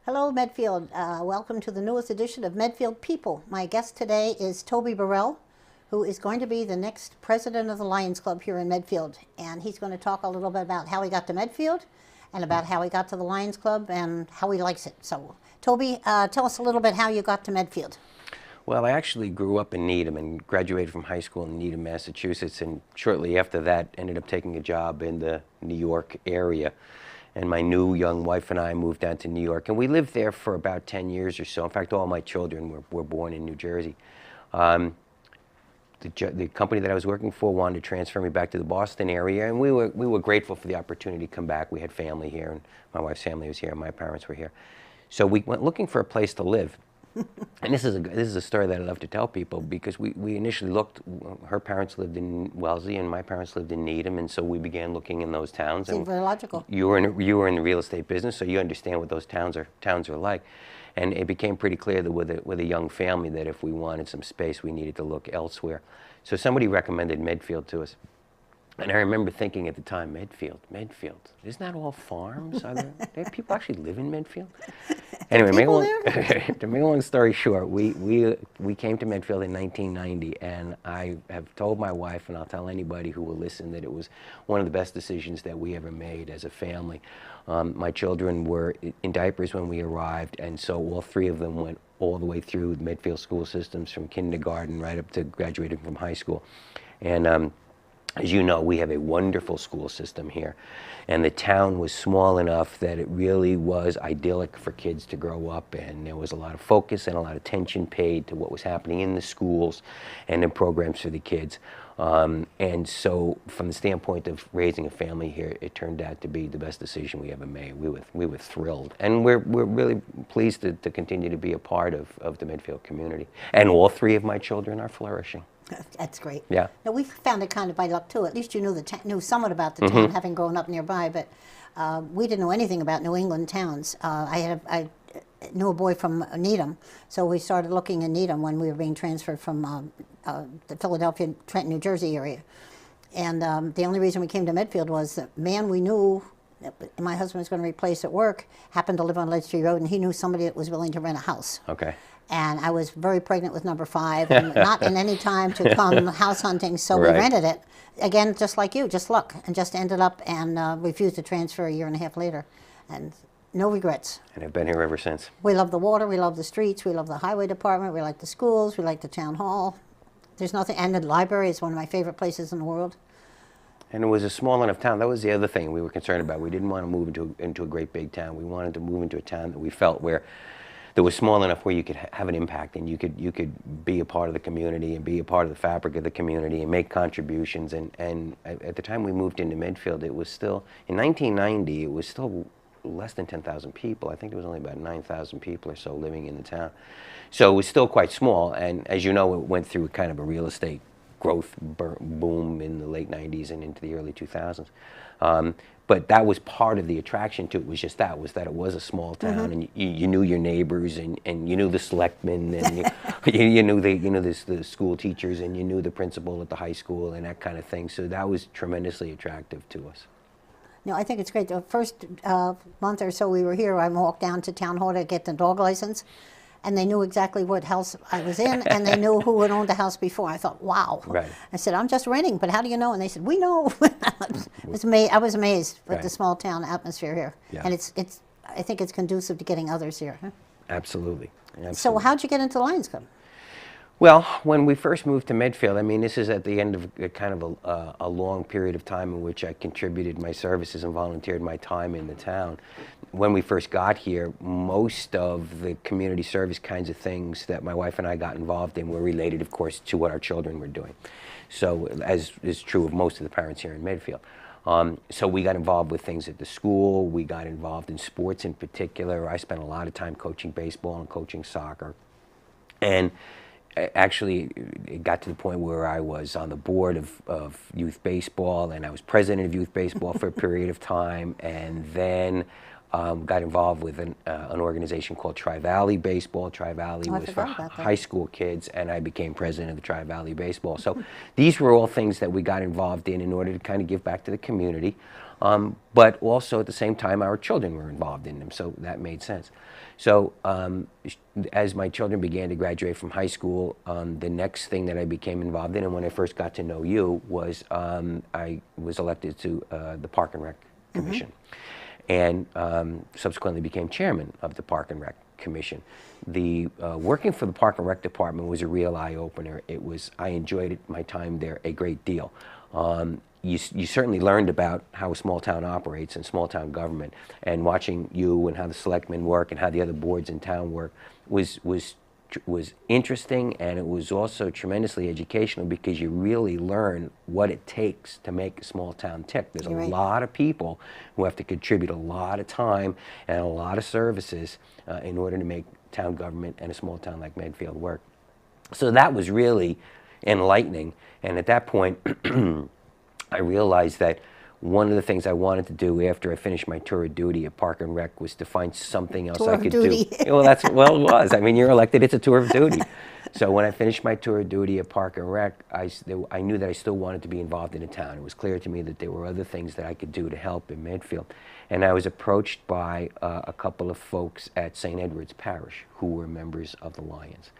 Hello, Medfield. Welcome to the newest edition of Medfield People. My guest today is Toby Burrell, who is going to be the next president of the Lions Club here in Medfield. And he's going to talk a little bit about how he got to Medfield and about how he got to the Lions Club and how he likes it. So, Toby, tell us a little bit how you got to Medfield. Well, I actually grew up in Needham and graduated from high school in Needham, Massachusetts, and shortly after that ended up taking a job in the New York area. And my new young wife and I moved down to New York, and we lived there for about 10 years or so. In fact, all my children were born in New Jersey. The company that I was working for wanted to transfer me back to the Boston area, and we were grateful for the opportunity to come back. We had family here, and my wife's family was here, and my parents were here. So we went looking for a place to live. And this is a story that I love to tell people, because we initially looked. Her parents lived in Wellesley and my parents lived in Needham, and so we began looking in those towns. Seems very logical. You were in the real estate business, so you understand what those towns are like. And it became pretty clear that with a young family that if we wanted some space, we needed to look elsewhere. So somebody recommended Medfield to us. And I remember thinking at the time, Medfield, isn't that all farms? Do people actually live in Medfield? Anyway, to make a long story short, we came to Medfield in 1990, and I have told my wife, and I'll tell anybody who will listen, that it was one of the best decisions that we ever made as a family. My children were in diapers when we arrived, and so all three of them went all the way through the Medfield school systems, from kindergarten right up to graduating from high school. And as you know, we have a wonderful school system here, and the town was small enough that it really was idyllic for kids to grow up, and there was a lot of focus and a lot of attention paid to what was happening in the schools and in programs for the kids. And so from the standpoint of raising a family here, it turned out to be the best decision we ever made. We were thrilled, and we're really pleased to continue to be a part of the Medfield community. And all three of my children are flourishing. That's great. Yeah. Now, we found it kind of by luck too. At least you knew somewhat about the town, having grown up nearby. But we didn't know anything about New England towns. I knew a boy from Needham, so we started looking in Needham when we were being transferred from the Philadelphia, Trenton, New Jersey area. And the only reason we came to Medfield was the man we knew, my husband was going to replace at work, happened to live on Lead Street Road, and he knew somebody that was willing to rent a house. Okay. And I was very pregnant with number 5, and not in any time to come house hunting, so we rented it. Again, just like you, just luck, and just ended up and refused to transfer a year and a half later. And no regrets. And I've been here ever since. We love the water, we love the streets, we love the highway department, we like the schools, we like the town hall. There's nothing, and the library is one of my favorite places in the world. And it was a small enough town. That was the other thing we were concerned about. We didn't want to move into a great big town. We wanted to move into a town that we felt that was small enough where you could have an impact, and you could be a part of the community and be a part of the fabric of the community and make contributions. And at the time we moved into Medfield, it was still, in 1990, it was still less than 10,000 people. I think there was only about 9,000 people or so living in the town. So it was still quite small, and as you know, it went through kind of a real estate growth boom in the late 90s and into the early 2000s. But that was part of the attraction to it, was just that it was a small town, and you knew your neighbors, and you knew the selectmen, and you knew the school teachers, and you knew the principal at the high school, and that kind of thing. So that was tremendously attractive to us. No, I think it's great. The first month or so we were here, I walked down to town hall to get the dog license, and they knew exactly what house I was in, and they knew who had owned the house before. I thought, wow. Right. I said, I'm just renting, but how do you know? And they said, we know. I was amazed with the small town atmosphere here. Yeah. And I think it's conducive to getting others here. Huh? Absolutely. So how'd you get into the Lions Club? Well, when we first moved to Medfield, I mean, this is at the end of kind of a long period of time in which I contributed my services and volunteered my time in the town. When we first got here, most of the community service kinds of things that my wife and I got involved in were related, of course, to what our children were doing. So, as is true of most of the parents here in Medfield. So we got involved with things at the school. We got involved in sports in particular. I spent a lot of time coaching baseball and coaching soccer. And actually, it got to the point where I was on the board of youth baseball, and I was president of youth baseball for a period of time, and then got involved with an organization called Tri-Valley Baseball. Tri-Valley was for high school kids, and I became president of the Tri-Valley Baseball. So these were all things that we got involved in order to kind of give back to the community, but also at the same time our children were involved in them, so that made sense. So as my children began to graduate from high school, the next thing that I became involved in, and when I first got to know you, was I was elected to the Park and Rec Commission. And subsequently became chairman of the Park and Rec Commission. The working for the Park and Rec Department was a real eye-opener. I enjoyed my time there a great deal. You certainly learned about how a small town operates and small town government, and watching you and how the selectmen work and how the other boards in town work was interesting, and it was also tremendously educational because you really learn what it takes to make a small town tick. There's a lot of people who have to contribute a lot of time and a lot of services in order to make town government and a small town like Medfield work. So that was really enlightening, and at that point I realized that one of the things I wanted to do after I finished my tour of duty at Park and Rec was to find something else I could do. Well, it was. I mean, you're elected, it's a tour of duty. So when I finished my tour of duty at Park and Rec, I knew that I still wanted to be involved in the town. It was clear to me that there were other things that I could do to help in Medfield. And I was approached by a couple of folks at St. Edward's Parish who were members of the Lions,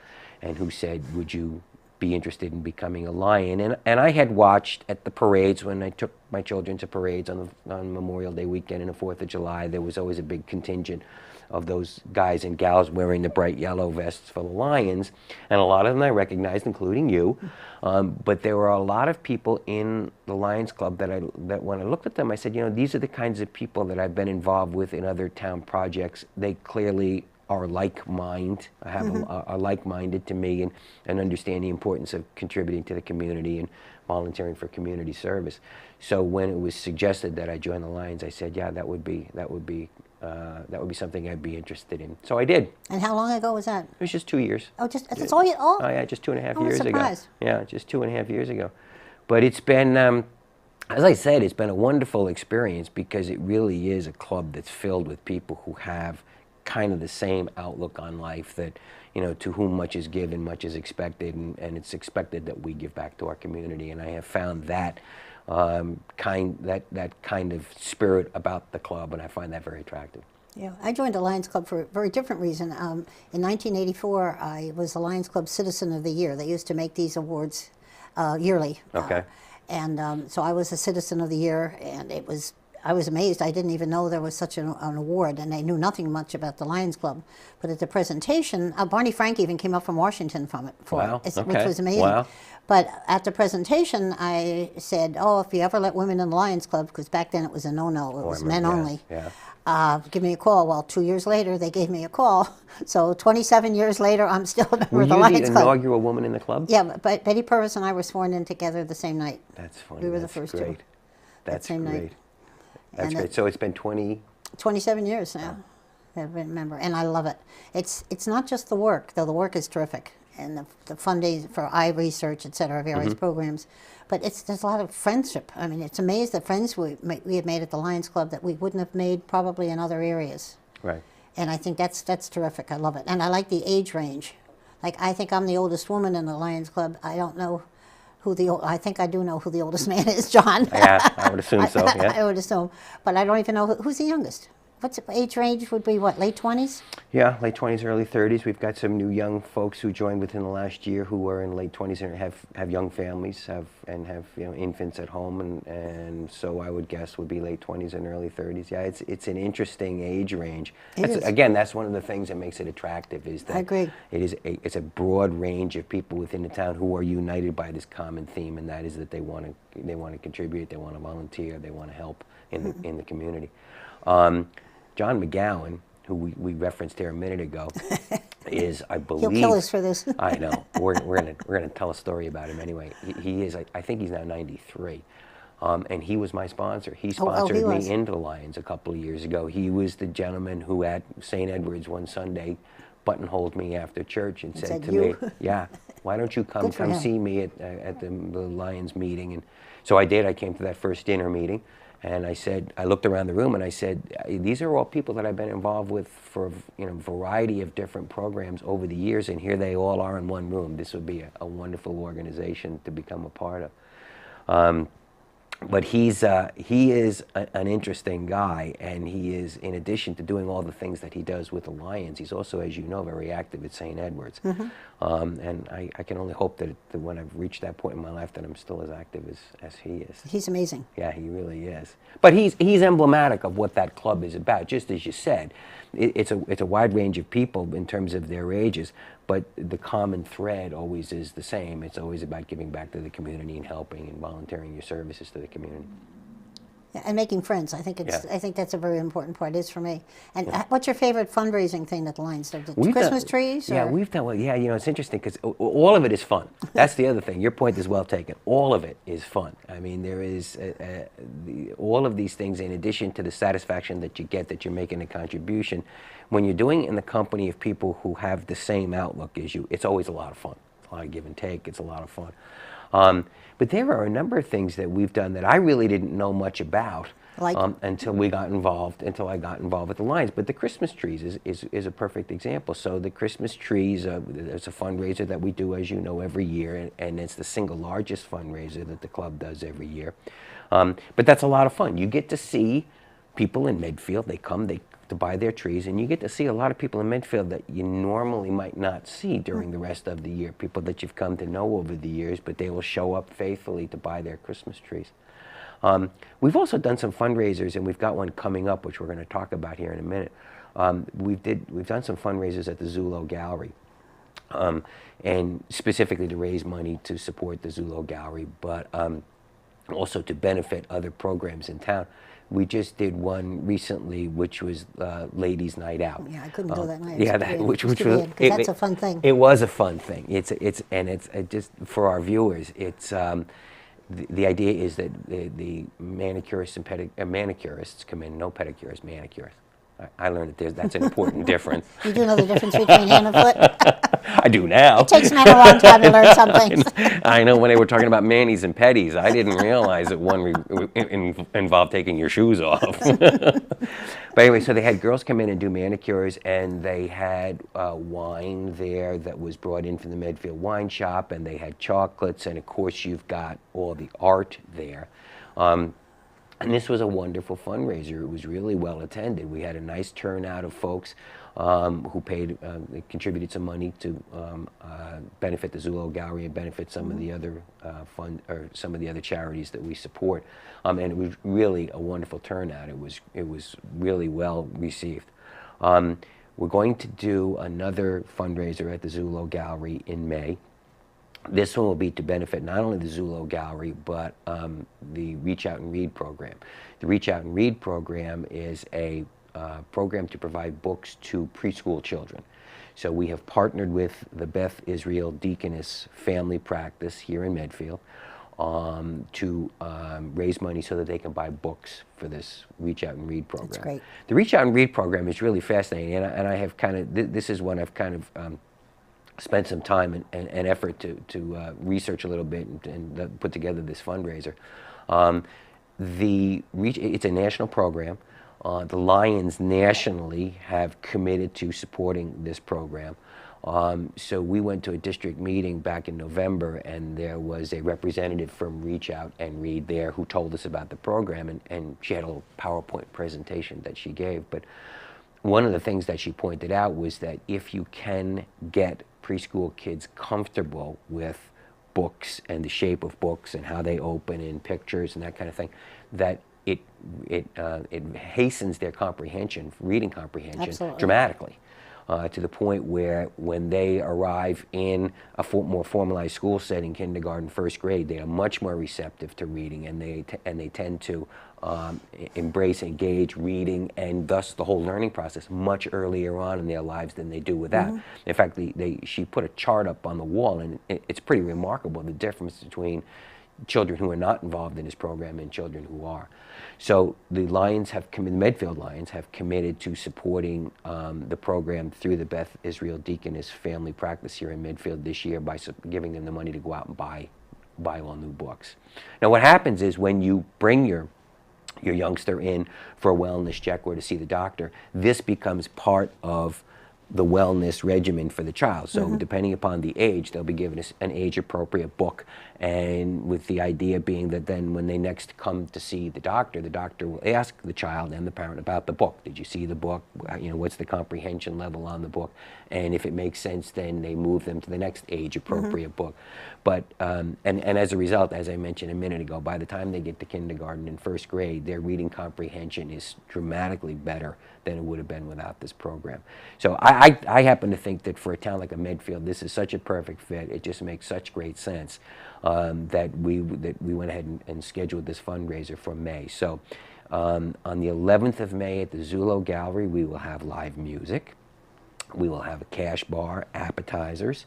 and who said, would you be interested in becoming a Lion? And I had watched at the parades, when I took my children to parades on Memorial Day weekend and the 4th of July, there was always a big contingent of those guys and gals wearing the bright yellow vests for the Lions, and a lot of them I recognized, including you. But there were a lot of people in the Lions Club that when I looked at them, I said, you know, these are the kinds of people that I've been involved with in other town projects. They clearly are like-minded, are like-minded to me, and understand the importance of contributing to the community and volunteering for community service. So when it was suggested that I join the Lions, I said, yeah, that would be something I'd be interested in. So I did. And how long ago was that? It was just 2 years. Oh, that's all you? Oh yeah, just 2.5 years ago. Yeah, just 2.5 years ago. But it's been, as I said, it's been a wonderful experience because it really is a club that's filled with people who have kind of the same outlook on life, that, you know, to whom much is given, much is expected, and it's expected that we give back to our community. And I have found that that kind of spirit about the club, and I find that very attractive. Yeah, I joined the Lions Club for a very different reason. In 1984, I was the Lions Club Citizen of the Year. They used to make these awards yearly. Okay. So I was a Citizen of the Year, and I was amazed. I didn't even know there was such an award, and I knew nothing much about the Lions Club. But at the presentation, Barney Frank even came up from Washington which was amazing. Wow. But at the presentation, I said, oh, if you ever let women in the Lions Club, because back then it was a no-no, it was men only, give me a call. Well, 2 years later, they gave me a call. So 27 years later, I'm still a member of the Lions Club. Were you the inaugural woman in the club? Yeah, but Betty Purvis and I were sworn in together the same night. That's funny. We were the first two. That's same great. Night. That's great. So it's been 27 years now. I've been a member, and I love it. It's not just the work, though the work is terrific, and the funding for eye research, et cetera, various programs. But there's a lot of friendship. I mean, it's amazing the friends we have made at the Lions Club that we wouldn't have made probably in other areas. Right. And I think that's terrific. I love it, and I like the age range. Like, I think I'm the oldest woman in the Lions Club. I don't know I think I do know who the oldest man is, John. Yeah, I would assume so, yeah. I would assume. But I don't even know who's the youngest. What's the age range would be, what, late 20s? Yeah, late 20s, early 30s. We've got some new young folks who joined within the last year who are in late 20s and have young families, have infants at home, and so I would guess would be late 20s and early 30s. Yeah, it's an interesting age range. Again, that's one of the things that makes it attractive, is that I agree. It's a broad range of people within the town who are united by this common theme, and that is that they want to contribute, they want to volunteer, they want to help in the community. John McGowan, who we referenced here a minute ago, is, I believe... He'll kill us for this. I know. We're gonna tell a story about him anyway. He is, I think he's now 93. And he was my sponsor. He he sponsored was. me into the Lions a couple of years ago. He was the gentleman who at St. Edward's one Sunday buttonholed me after church and said to me, yeah, why don't you come him. see me at the Lions meeting? And so I did. I came to that first dinner meeting. And I said, I looked around the room and I said, these are all people that I've been involved with for a variety of different programs over the years, and here they all are in one room. This would be a wonderful organization to become a part of. But he is an interesting guy, and he is, in addition to doing all the things that he does with the Lions, he's also, as you know, very active at St. Edward's. And I can only hope that when I've reached that point in my life that I'm still as active as he is. He's amazing. Yeah, he really is. But he's emblematic of what that club is about. Just as you said, it's a wide range of people in terms of their ages, but the common thread always is the same. It's always about giving back to the community and helping and volunteering your services to the community. Yeah, and making friends. I think I think that's a very important part. It is for me. And what's your favorite fundraising thing that the Lions do? Christmas trees? Yeah, we've done. Well, yeah, it's interesting because all of it is fun. That's the other thing. Your point is well taken. All of it is fun. I mean, there is all of these things in addition to the satisfaction that you get that you're making a contribution. When you're doing it in the company of people who have the same outlook as you, it's always a lot of fun. It's a lot of give and take. It's a lot of fun. But there are a number of things that we've done that I really didn't know much about until I got involved with the Lions. But the Christmas trees is a perfect example. So the Christmas trees, it's a fundraiser that we do, as you know, every year, and it's the single largest fundraiser that the club does every year. But that's a lot of fun. You get to see people in Medfield. They come, to buy their trees, and you get to see a lot of people in Medfield that you normally might not see during the rest of the year, people that you've come to know over the years, but they will show up faithfully to buy their Christmas trees. We've also done some fundraisers, and we've got one coming up, which we're going to talk about here in a minute. We've done some fundraisers at the Zulo Gallery, and specifically to raise money to support the Zulo Gallery, but also to benefit other programs in town. We just did one recently, which was Ladies' Night Out. Yeah, I couldn't do that night. Yeah, which was that's a fun thing. It was a fun thing. It's just for our viewers. It's the idea is that the manicurists and manicurists come in, no pedicurists, manicurists. I learned that that's an important difference. You do know the difference between hand and foot? I do now. It takes men a long time to learn some things. I know when they were talking about manis and petties, I didn't realize that one involved taking your shoes off. But anyway, so they had girls come in and do manicures, and they had wine there that was brought in from the Medfield wine shop, and they had chocolates, and of course you've got all the art there. And this was a wonderful fundraiser. It was really well attended. We had a nice turnout of folks who contributed some money to benefit the Zulo Gallery and benefit some of the other some of the other charities that we support. And it was really a wonderful turnout. It was really well received. We're going to do another fundraiser at the Zulo Gallery in May. This one will be to benefit not only the Zulo Gallery, but the Reach Out and Read program. The Reach Out and Read program is a program to provide books to preschool children. So we have partnered with the Beth Israel Deaconess Family Practice here in Medfield to raise money so that they can buy books for this Reach Out and Read program. That's great. The Reach Out and Read program is really fascinating, and I have kind of, this is one I've kind of spent some time and effort to research a little bit and put together this fundraiser. It's a national program. The Lions nationally have committed to supporting this program. So we went to a district meeting back in November, and there was a representative from Reach Out and Read there who told us about the program, and she had a little PowerPoint presentation that she gave. But one of the things that she pointed out was that if you can get preschool kids comfortable with books and the shape of books and how they open and pictures and that kind of thing, that it hastens their comprehension, reading comprehension, Absolutely. Dramatically, to the point where when they arrive in a more formalized school setting, kindergarten, first grade, they are much more receptive to reading, and they tend to embrace, engage reading, and thus the whole learning process much earlier on in their lives than they do without. Mm-hmm. In fact, she put a chart up on the wall, and it's pretty remarkable the difference between children who are not involved in his program and children who are. So the Lions have committed, Medfield Lions have committed to supporting the program through the Beth Israel Deaconess Family Practice here in Medfield this year by giving them the money to go out and buy all new books. Now what happens is when you bring your youngster in for a wellness check or to see the doctor, this becomes part of the wellness regimen for the child. So depending upon the age, they'll be given an age-appropriate book, and with the idea being that then when they next come to see the doctor will ask the child and the parent about the book. Did you see the book? You know, what's the comprehension level on the book? And if it makes sense, then they move them to the next age-appropriate book. But and as a result, as I mentioned a minute ago, by the time they get to kindergarten and first grade, their reading comprehension is dramatically better than it would have been without this program. So I happen to think that for a town like a Medfield, this is such a perfect fit. It just makes such great sense that we went ahead and scheduled this fundraiser for May. So on the 11th of May at the Zulo Gallery, we will have live music. We will have a cash bar, appetizers,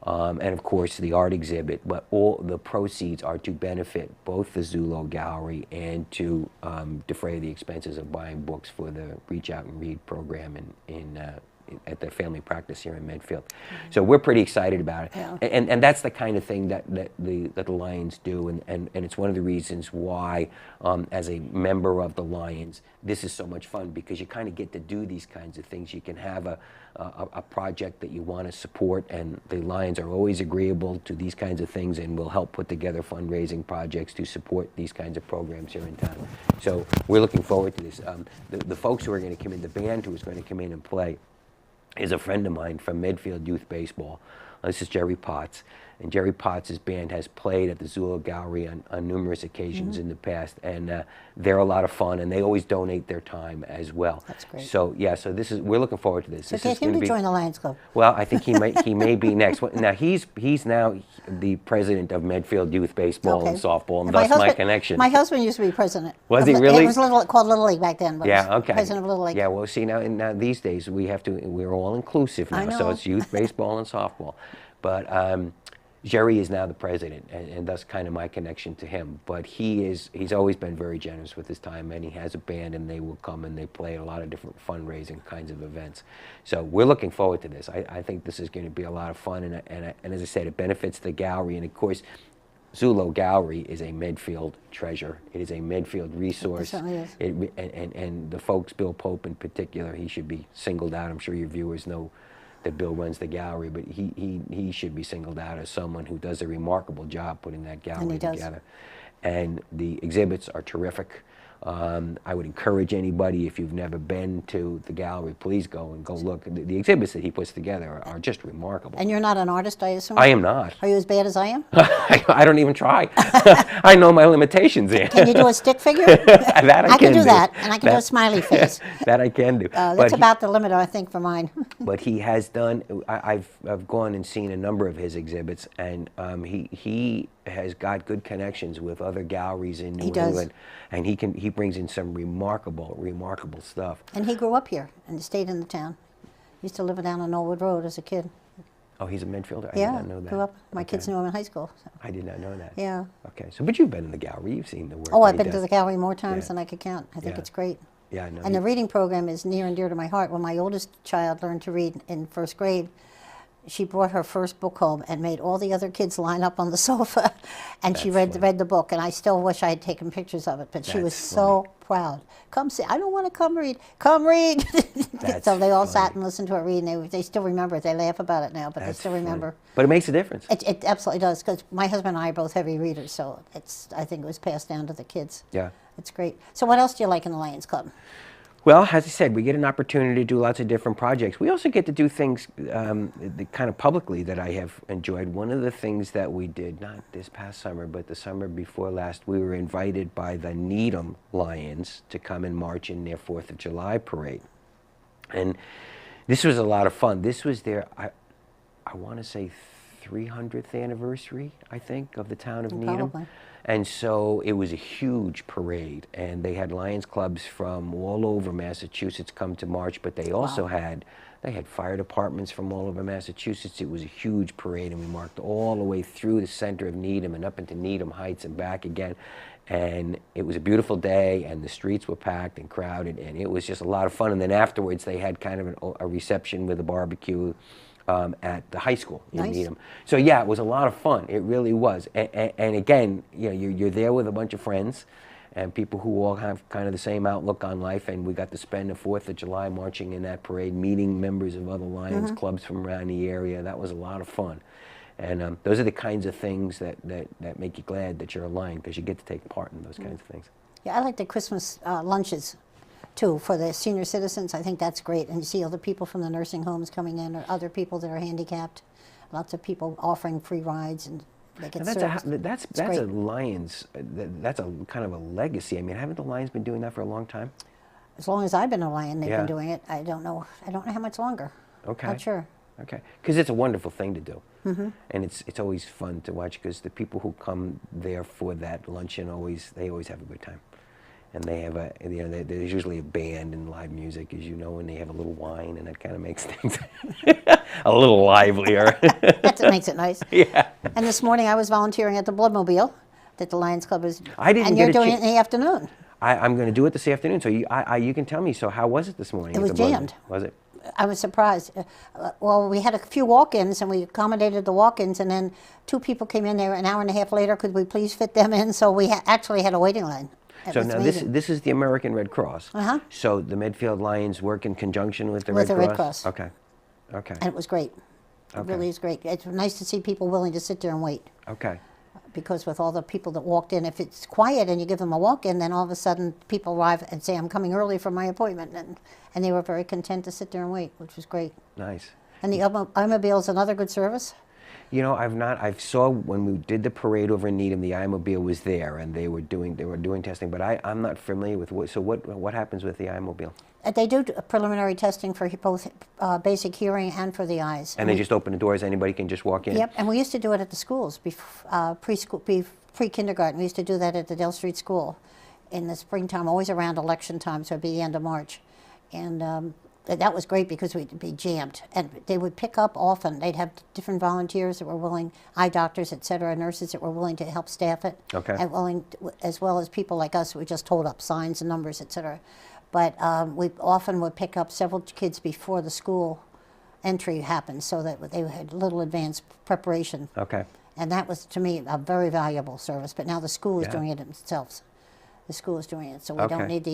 and of course the art exhibit, but all the proceeds are to benefit both the Zulo Gallery and to defray the expenses of buying books for the Reach Out and Read program at the family practice here in Medfield. So we're pretty excited about it. Yeah. And that's the kind of thing that the Lions do, and it's one of the reasons why, as a member of the Lions, this is so much fun, because you kind of get to do these kinds of things. You can have a project that you want to support, and the Lions are always agreeable to these kinds of things and will help put together fundraising projects to support these kinds of programs here in town. So we're looking forward to this. The folks who are going to come in, the band who is going to come in and play, is a friend of mine from Medfield Youth Baseball. This is Jerry Potts. And Jerry Potts' band has played at the Zulo Gallery on numerous occasions in the past, and they're a lot of fun, and they always donate their time as well. That's great. So yeah, so we're looking forward to this. So this get is him to be, join the Lions Club. Well, I think he may be next. Now he's now the president of Medfield Youth Baseball and softball, and thus my connection. My husband used to be president. Was he really? It was called Little League back then. But Yeah, okay. President of Little League. Yeah, well, see, now these days we're all inclusive now, I know. so it's youth baseball and softball. But Jerry is now the president, and thus kind of my connection to him. But he's always been very generous with his time, and he has a band, and they will come and they play at a lot of different fundraising kinds of events. So we're looking forward to this. I think this is going to be a lot of fun, and as I said, it benefits the gallery, and of course, Zulo Gallery is a Medfield treasure. It is a Medfield resource. It certainly is. And the folks, Bill Pope in particular, he should be singled out. I'm sure your viewers know that Bill runs the gallery, but he should be singled out as someone who does a remarkable job putting that gallery together. And the exhibits are terrific. I would encourage anybody, if you've never been to the gallery, please go look. The exhibits that he puts together are just remarkable. And you're not an artist, I assume? I am not. Are you as bad as I am? I don't even try. I know my limitations, Ann. Can you do a stick figure? That I can do that, and I can do a smiley face. That I can do. That's about the limit, I think, for mine. But he has done. I've gone and seen a number of his exhibits, and he has got good connections with other galleries in New England, and he brings in some remarkable stuff. And he grew up here and stayed in the town. Used to live down on Norwood Road as a kid. Oh, he's a Medfielder? I did not know that. Grew up. My kids knew him in high school. So. I did not know that. Yeah. Okay, so but you've been in the gallery. You've seen the work. Oh, I've been to the gallery more times than I could count. I think Yeah. it's great. Yeah, I know. And the reading program is near and dear to my heart. When my oldest child learned to read in first grade, she brought her first book home and made all the other kids line up on the sofa, and she read the book. And I still wish I had taken pictures of it, but she was so proud. Come see. I don't want to come read. Come read. So they all sat and listened to her read, and they still remember it. They laugh about it now, but they still remember. But it makes a difference. It absolutely does, because my husband and I are both heavy readers, so I think it was passed down to the kids. Yeah. It's great. So what else do you like in the Lions Club? Well, as I said, we get an opportunity to do lots of different projects. We also get to do things kind of publicly that I have enjoyed. One of the things that we did, not this past summer, but the summer before last, we were invited by the Needham Lions to come and march in their 4th of July parade. And this was a lot of fun. This was their, I want to say, 300th anniversary, I think, of the town of Needham. Probably. And so it was a huge parade, and they had Lions clubs from all over Massachusetts come to march, but they also had fire departments from all over Massachusetts. It was a huge parade, and we marched all the way through the center of Needham and up into Needham Heights and back again. And it was a beautiful day, and the streets were packed and crowded, and it was just a lot of fun. And then afterwards, they had kind of a reception with a barbecue at the high school in Needham. So yeah, it was a lot of fun. It really was. And again, you know, you're there with a bunch of friends and people who all have kind of the same outlook on life. And we got to spend the 4th of July marching in that parade, meeting members of other Lions clubs from around the area. That was a lot of fun. And those are the kinds of things that make you glad that you're a Lion, because you get to take part in those kinds of things. Yeah, I like the Christmas lunches too, for the senior citizens. I think that's great. And you see all the people from the nursing homes coming in, or other people that are handicapped. Lots of people offering free rides, and they get served. That's a Lions, that's a kind of a legacy. I mean, haven't the Lions been doing that for a long time? As long as I've been a Lion, they've been doing it. I don't know how much longer. Okay. Not sure. Okay, because it's a wonderful thing to do, and it's always fun to watch, because the people who come there for that luncheon they always have a good time. And they have there's usually a band and live music, as you know, and they have a little wine, and that kind of makes things a little livelier. That makes it nice. Yeah. And this morning I was volunteering at the Bloodmobile that the Lions Club is. I didn't. And you're doing it in the afternoon. I'm going to do it this afternoon. So you can tell me. So how was it this morning? It was jammed. Was it? I was surprised. Well, we had a few walk-ins, and we accommodated the walk-ins, and then 2 people came in there an hour and a half later. Could we please fit them in? So we actually had a waiting line. So now this is the American Red Cross. So the Medfield Lions work in conjunction with the Red Cross? With the Red Cross. Okay. Okay. And it was great. It really is great. It's nice to see people willing to sit there and wait. Okay. Because with all the people that walked in, if it's quiet and you give them a walk-in, then all of a sudden people arrive and say, I'm coming early for my appointment. And they were very content to sit there and wait, which was great. Nice. And the automobile is another good service? You know, I saw when we did the parade over in Needham, the iMobile was there, and they were doing testing. But I'm not familiar with what happens with the iMobile. They do preliminary testing for both basic hearing and for the eyes. And they just open the doors; anybody can just walk in. Yep. And we used to do it at the schools, preschool, pre-kindergarten. We used to do that at the Dale Street School in the springtime, always around election time, so it'd be the end of March, and. That was great because we'd be jammed, and they would pick up often. They'd have different volunteers that were willing, eye doctors, et cetera, nurses that were willing to help staff it, and willing, as well as people like us who just hold up signs and numbers, et cetera. But we often would pick up several kids before the school entry happened, so that they had little advanced preparation. Okay. And that was, to me, a very valuable service. But now the school is doing it themselves. The school is doing it, so we don't need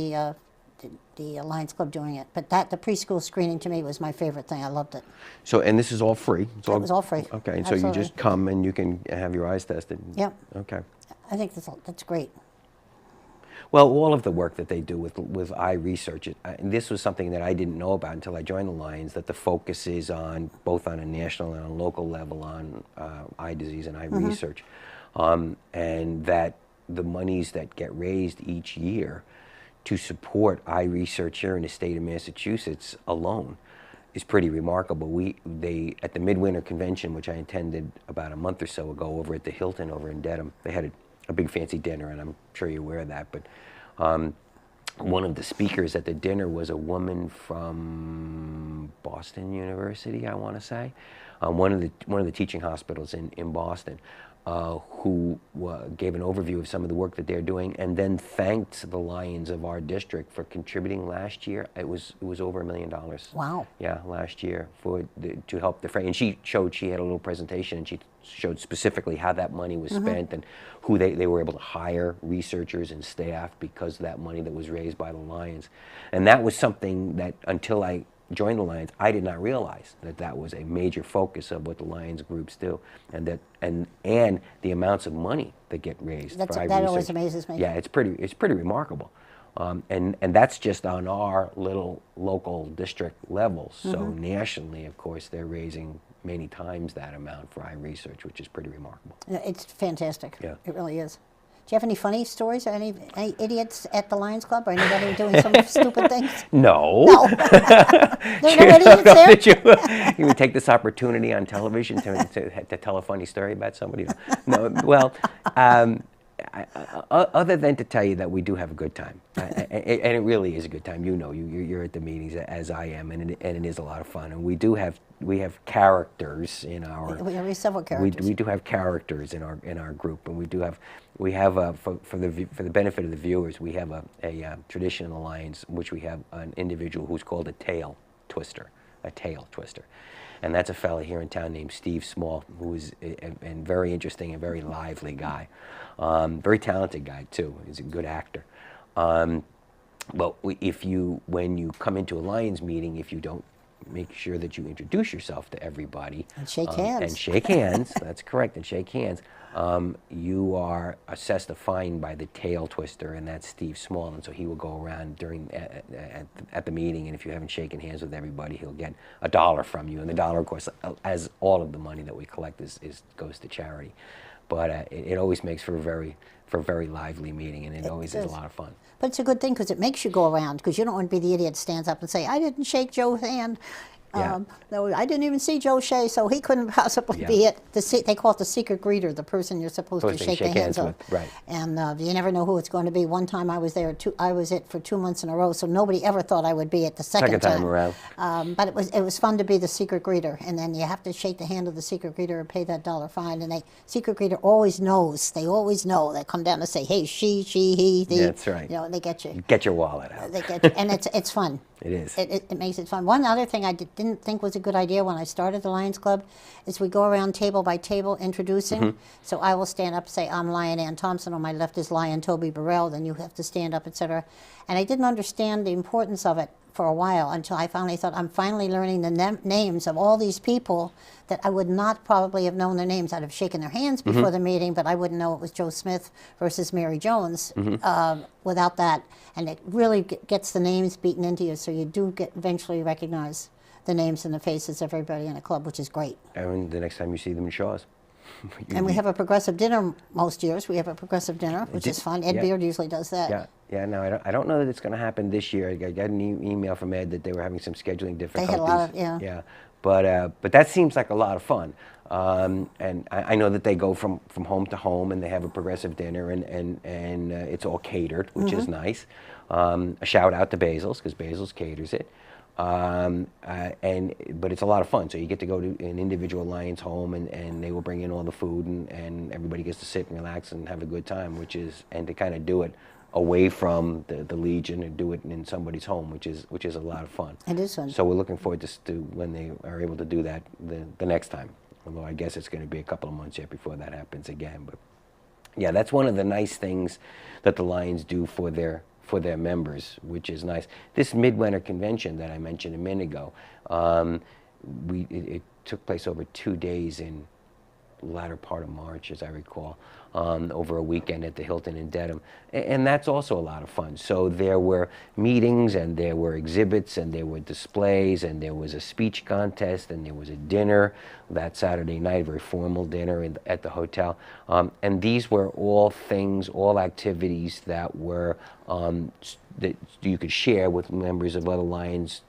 the Lions Club doing it. But the preschool screening to me was my favorite thing. I loved it. So, and this is all free? It was all free. Okay, and so you just come and you can have your eyes tested? Yep. Okay. I think that's great. Well, all of the work that they do with eye research, and this was something that I didn't know about until I joined the Lions, that the focus is on both on a national and a local level on eye disease and eye research, and that the monies that get raised each year to support eye research here in the state of Massachusetts alone is pretty remarkable. They at the Midwinter Convention, which I attended about a month or so ago over at the Hilton over in Dedham, they had a big fancy dinner, and I'm sure you're aware of that, but one of the speakers at the dinner was a woman from Boston University, I want to say, one of the teaching hospitals in Boston, who gave an overview of some of the work that they're doing, and then thanked the Lions of our district for contributing last year. It was over $1 million. Wow. Yeah, last year to help the and she had a little presentation, and she showed specifically how that money was spent and who they were able to hire researchers and staff because of that money that was raised by the Lions. And that was something that until I joined the Lions, I did not realize that was a major focus of what the Lions groups do, and the amounts of money that get raised for eye research. That always amazes me. Yeah, it's pretty remarkable, and that's just on our little local district level. So nationally, of course, they're raising many times that amount for eye research, which is pretty remarkable. It's fantastic. Yeah. It really is. you have any funny stories or any idiots at the Lions Club or anybody doing some stupid things? No. No. There are no idiots there? Did you would take this opportunity on television to tell a funny story about somebody? No. Well, other than to tell you that we do have a good time, and it really is a good time. You know, you're at the meetings as I am, and it is a lot of fun. And we have characters in our. We have several characters. We do have characters in our group, and we have for the benefit of the viewers, we have a tradition in the Lions, which we have an individual who's called a tail twister. And that's a fella here in town named Steve Small, who is a very interesting and very lively guy. Very talented guy, too. He's a good actor. But when you come into a Lions meeting, if you don't make sure that you introduce yourself to everybody. And shake hands. And shake hands, that's correct, and shake hands. You are assessed a fine by the tail twister, and that's Steve Small. And so he will go around at the meeting, and if you haven't shaken hands with everybody, he'll get $1 from you. And the dollar, of course, as all of the money that we collect goes to charity. But it always makes for a very lively meeting, and it always is a lot of fun. But it's a good thing because it makes you go around, because you don't want to be the idiot that stands up and say, I didn't shake Joe's hand. Yeah. No, I didn't even see Joe Shea, so he couldn't possibly be it. They call it the secret greeter, the person you're supposed to shake the hands with. Right. And you never know who it's going to be. One time I was there, I was it for 2 months in a row, so nobody ever thought I would be it the second time around. But it was fun to be the secret greeter, and then you have to shake the hand of the secret greeter and pay that $1 fine. And secret greeter always knows. They always know. They come down and say, hey, she, he, the. That's right. You know, they get you. Get your wallet out. They get you, and it's fun. It is. It makes it fun. One other thing I didn't think was a good idea when I started the Lions Club is we go around table by table introducing. Mm-hmm. So I will stand up and say, I'm Lion Ann Thompson. On my left is Lion Toby Burrell. Then you have to stand up, etc. And I didn't understand the importance of it for a while until I finally thought, I'm finally learning the names of all these people that I would not probably have known their names. I'd have shaken their hands before the meeting, but I wouldn't know it was Joe Smith versus Mary Jones without that. And it really gets the names beaten into you, so you do eventually recognize the names and the faces of everybody in the club, which is great. And the next time you see them in Shaw's. And we have a progressive dinner most years. We have a progressive dinner, which is fun. Ed Beard usually does that. Yeah. No, I don't know that it's going to happen this year. I got an email from Ed that they were having some scheduling difficulties. They had a lot of, Yeah. But that seems like a lot of fun. And I know that they go from home to home, and they have a progressive dinner, and it's all catered, which is nice. A shout out to Basil's, because Basil's caters it. But it's a lot of fun. So you get to go to an individual Lions home, and they will bring in all the food, and everybody gets to sit and relax and have a good time, and to kind of do it away from the Legion and do it in somebody's home, which is a lot of fun. It is fun. So we're looking forward to when they are able to do that the next time. Although I guess it's going to be a couple of months yet before that happens again. But yeah, that's one of the nice things that the Lions do for their members, which is nice. This midwinter convention that I mentioned a minute ago, it took place over 2 days in the latter part of March, as I recall, over a weekend at the Hilton in Dedham. And that's also a lot of fun. So there were meetings, and there were exhibits, and there were displays, and there was a speech contest, and there was a dinner that Saturday night, a very formal dinner at the hotel. And these were all activities that were that you could share with members of other Lions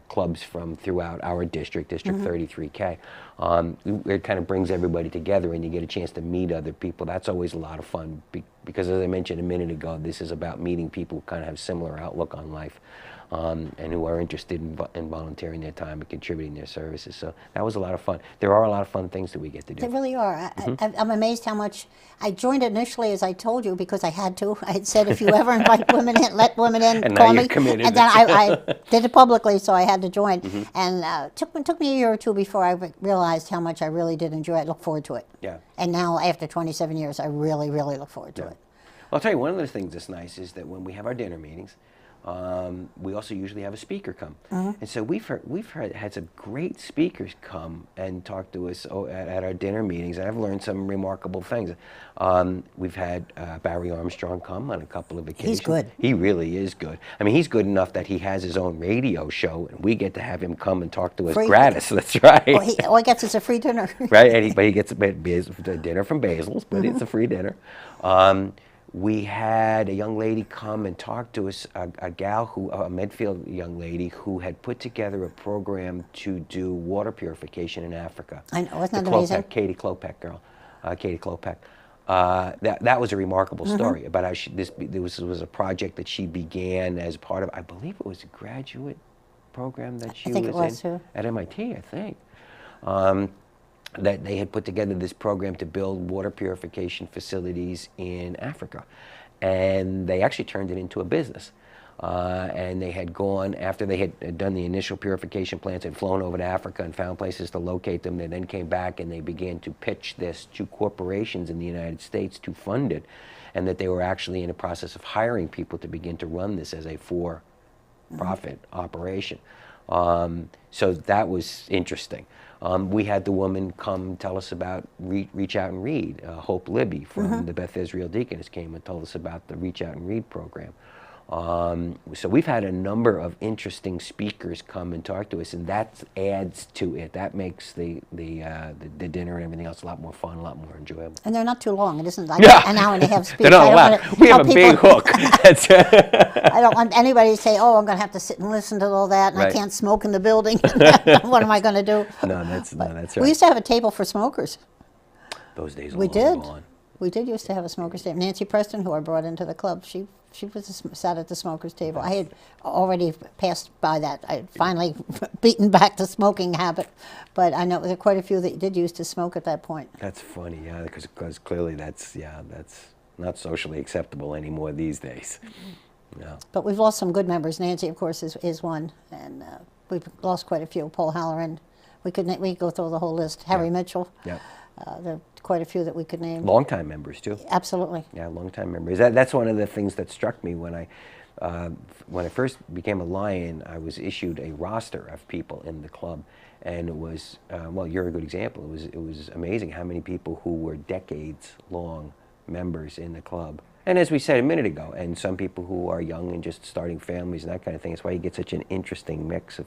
clubs from throughout our District 33K. It kind of brings everybody together, and you get a chance to meet other people. That's always a lot of fun, because as I mentioned a minute ago, this is about meeting people who kind of have similar outlook on life, and who are interested in volunteering their time and contributing their services. So that was a lot of fun. There are a lot of fun things that we get to do. They really are. I'm amazed how much. I joined initially, as I told you, because I had to. I had said, if you ever invite women in, let women in, and call now me. You're committed. And then I did it publicly, so I had to join. And took me a year or two before I realized how much I really did enjoy it, look forward to it. Yeah. And now, after 27 years, I really, really look forward to it. I'll tell you, one of the things that's nice is that when we have our dinner meetings, we also usually have a speaker come. And so we've had some great speakers come and talk to us at our dinner meetings, and I've learned some remarkable things. We've had Barry Armstrong come on a couple of occasions. He's good. He really is good. I mean, he's good enough that he has his own radio show, and we get to have him come and talk to us gratis. That's right. All he gets is a free dinner. Right, but he gets a dinner from Basil's, but it's a free dinner. we had a young lady come and talk to us, a gal who, a Medfield young lady who had put together a program to do water purification in Africa. I know, isn't The that amazing? Katie Klopek girl, Katie Klopek. That was a remarkable story about how this was a project that she began as part of, I believe it was a graduate program that she was in at MIT, I think. That they had put together this program to build water purification facilities in Africa. And they actually turned it into a business. And they had gone, after they had done the initial purification plants, had flown over to Africa and found places to locate them. They then came back and they began to pitch this to corporations in the United States to fund it, and that they were actually in the process of hiring people to begin to run this as a for-profit operation. So that was interesting. We had the woman come tell us about Reach Out and Read. Hope Libby from the Beth Israel Deaconess came and told us about the Reach Out and Read program. So we've had a number of interesting speakers come and talk to us, and that adds to it. That makes the dinner and everything else a lot more fun, a lot more enjoyable. And they're not too long. It isn't like an hour and a half speech. They're not long. We have a big hook. I don't want anybody to say, "Oh, I'm going to have to sit and listen to all that, and I can't smoke in the building." What am I going to do? No, that's right. We used to have a table for smokers. Those days are We long did. gone. We did used to have a smokers table. Nancy Preston, who I brought into the club, she sat at the smokers table. I had already passed by that. I had finally beaten back the smoking habit, but I know there were quite a few that did used to smoke at that point. That's funny, yeah, because clearly that's not socially acceptable anymore these days. No. But we've lost some good members. Nancy, of course, is one, and we've lost quite a few. Paul Halloran, we could go through the whole list. Harry Mitchell. Yeah. There are quite a few that we could name. Longtime members too. Absolutely. Yeah, longtime members. That's one of the things that struck me when I first became a Lion. I was issued a roster of people in the club, and it was well, you're a good example. It was amazing how many people who were decades-long members in the club. And as we said a minute ago, and some people who are young and just starting families and that kind of thing. That's why you get such an interesting mix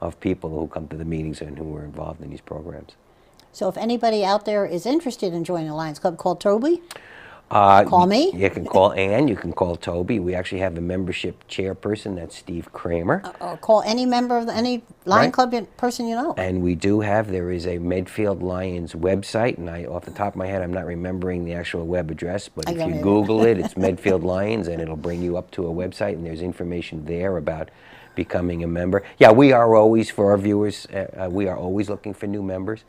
of people who come to the meetings and who are involved in these programs. So if anybody out there is interested in joining the Lions Club, call Toby. Call me. You can call Ann. You can call Toby. We actually have a membership chairperson. That's Steve Kramer. Call any member of any Lion Club person you know. And we do there is a Medfield Lions website, and off the top of my head, I'm not remembering the actual web address, but if you Google it, it's Medfield Lions, and it'll bring you up to a website, and there's information there about becoming a member. Yeah, we are always, for our viewers, we are always looking for new members.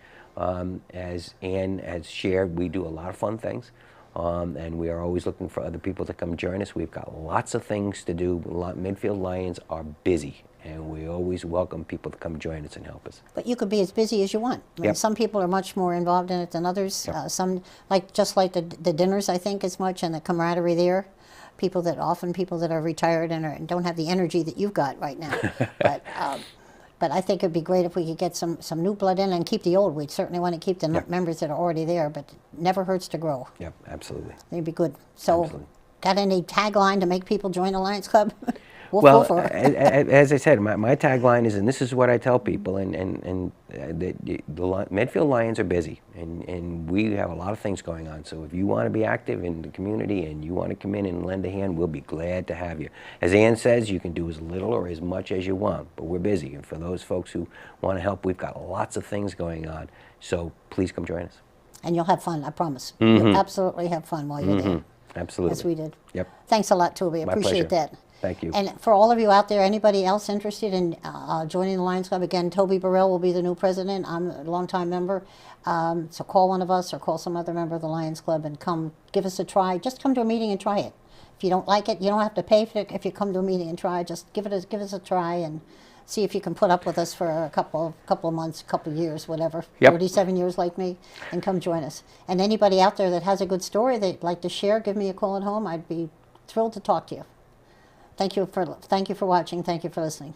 As Ann has shared, we do a lot of fun things, and we are always looking for other people to come join us. We've got lots of things to do. Medfield Lions are busy, and we always welcome people to come join us and help us. But you could be as busy as you want. I mean, some people are much more involved in it than others. Some, just like the dinners, I think, as much, and the camaraderie there. People that are retired and don't have the energy that you've got right now. But I think it'd be great if we could get some new blood in and keep the old. We certainly want to keep the members that are already there, but it never hurts to grow. Yep, absolutely. They'd be good. So, got any tagline to make people join the Lions Club? Well, as I said, my tagline is, and this is what I tell people, and the Medfield Lions are busy, and we have a lot of things going on. So if you want to be active in the community and you want to come in and lend a hand, we'll be glad to have you. As Ann says, you can do as little or as much as you want, but we're busy. And for those folks who want to help, we've got lots of things going on. So please come join us. And you'll have fun, I promise. You'll absolutely have fun while you're there. Absolutely. As we did. Yep. Thanks a lot, Toby. I appreciate that. Thank you. And for all of you out there, anybody else interested in joining the Lions Club, again, Toby Burrell will be the new president. I'm a longtime member. So call one of us or call some other member of the Lions Club and come give us a try. Just come to a meeting and try it. If you don't like it, you don't have to pay for it. If you come to a meeting and try, just give us a try and see if you can put up with us for a couple of months, a couple of years, whatever. 37 years like me, and come join us. And anybody out there that has a good story they'd like to share, give me a call at home. I'd be thrilled to talk to you. Thank you for watching. Thank you for listening.